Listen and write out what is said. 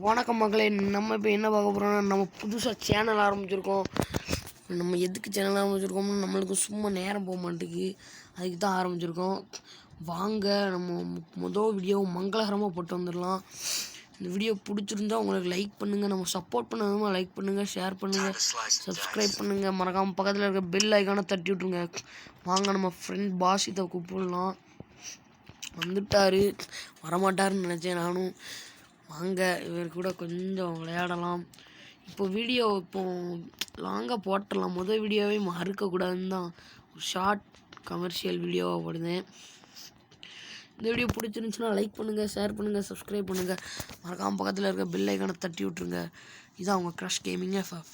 வணக்கம் மகளே, நம்ம இப்போ என்ன பார்க்க போகிறோம்னா, நம்ம புதுசாக சேனல் ஆரம்பிச்சிருக்கோம். நம்ம எதுக்கு சேனல் ஆரம்பிச்சிருக்கோம்னு நம்மளுக்கு சும்மா நேரம் போக மாட்டேங்குது. அதுக்கு தான் ஆரம்பிச்சிருக்கோம். வாங்க நம்ம மொதல் வீடியோ மங்களகரமாக போட்டு வந்துடலாம். இந்த வீடியோ பிடிச்சிருந்தா உங்களுக்கு லைக் பண்ணுங்கள், நம்ம சப்போர்ட் பண்ணாதமா லைக் பண்ணுங்கள், ஷேர் பண்ணுங்கள், சப்ஸ்கிரைப் பண்ணுங்கள், மறக்காமல் பக்கத்தில் இருக்க பெல் ஐக்கானை தட்டி விட்ருங்க. வாங்க நம்ம ஃப்ரெண்ட் பாஷித்தை கூப்பிடலாம். வந்துட்டார், வரமாட்டாருன்னு நினச்சேன் நானும். வாங்க இவர் கூட கொஞ்சம் விளையாடலாம். இப்போ வீடியோ லாங்காக போட்டுடலாம். முதல் வீடியோவே மறுக்கக்கூடாதுன்னு தான் ஒரு ஷார்ட் கமர்ஷியல் வீடியோவாக போடுதேன். இந்த வீடியோ பிடிச்சிருந்துச்சுன்னா லைக் பண்ணுங்கள், ஷேர் பண்ணுங்கள், சப்ஸ்கிரைப் பண்ணுங்கள், மறக்காமல் பக்கத்தில் இருக்க பெல் ஐக்கானை தட்டி விட்ருங்க. இதுதான் உங்கள் க்ரஷ் கேமிங் FF.